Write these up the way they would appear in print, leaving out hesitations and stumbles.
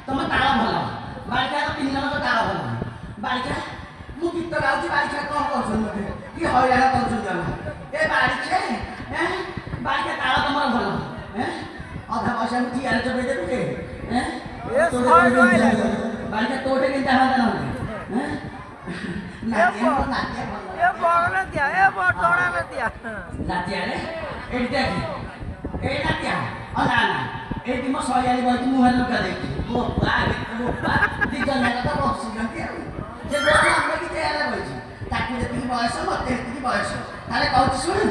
ତମ ତାଳ ଭଲ ବାଳିକା ତିନି ଜଣଙ୍କ ତାଳ ଭଲ ବାଳିକା ମୁଁ ଗୀତ ଗାଉଛି ବାଳିକା କଣ କରୁଛନ୍ତି ମୋତେ କି ହଇରାଣ କରୁଛନ୍ତି ଆମେ ଏ ବାଳିକା ବାଳିକା ତାଳ ତମର ଭଲ ଅଧା ପଇସା ମୁଁ ଠିଆରେ ଚୋବେଇ ଦେବି ଯେ ବାଳିକା ତୋଟେ କେମିତି ହନ୍ତା ନହେଲେ ନାତିଆରେ ଏଇଠି ଦେଖି ଏଇ ନାତିଆ ନା ନା ଏଇଠି ମୋ ଶୟାଳି ବଇଛି ମୁହଁରେ ଲୁଗା ଦେଇଛି ମୋ ଦି ଜଣ ଯାକ ତ ବସୁଛନ୍ତି ଆଉ ସେ ଆମେ କି ଚେୟାରରେ ବଇଛି ତାକୁ ଯେତିକି ବୟସ ମତେ ସେତିକି ବୟସ ତାହେଲେ କହୁଛି ଶୁଣୁ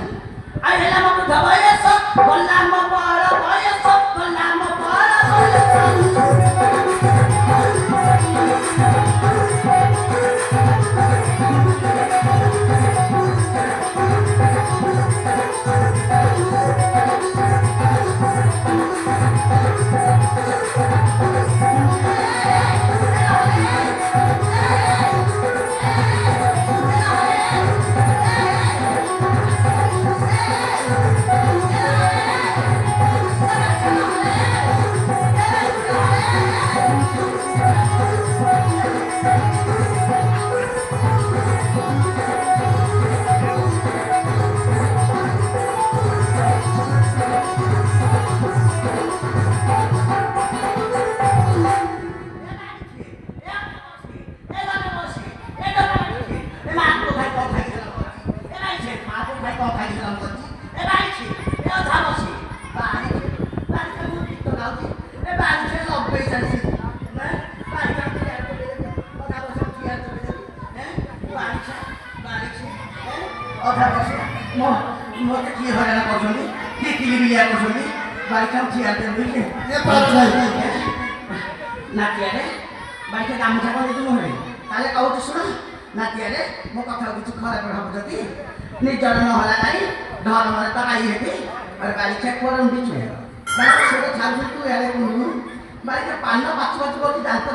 ଆଉ ହେଲା ମୋ ବୃଦ୍ଧ ବୟସ ଗଲା ମୋ ବଳ ବୟସ ଗଲା ମୋ ବଳ ବୟସ ମୋତେ କିଏ ହଇରାଣ କରୁଛନ୍ତି କିଏ କିଲିବିଲିଆ କରୁଛନ୍ତି ବାଳିକା ଠିଆ ନାତିଆରେ ବାଳିକା ଗାମୁଛା କରିଦେଇଛୁ ମୁହଁରେ ତାହେଲେ କହୁଛୁ ଶୁଣ ନାତିଆରେ ମୋ କଥା କିଛି ଖରାପ ହବ ଯଦି ନିଜର ନହେଲା ନାଇଁ ଧର୍ମରେ ତ ଆଇ ହେବି ବାଳିକା କୁଆଡ଼େ ଉଠିଛୁ ବାଳିକା ସେଟା ଛାଡୁଛୁ ତୁ ଏଆଡ଼େ ବାଳିକା ପାନ ପାଚୁ ପାଚୁ କରୁଛି ଦାନ୍ତ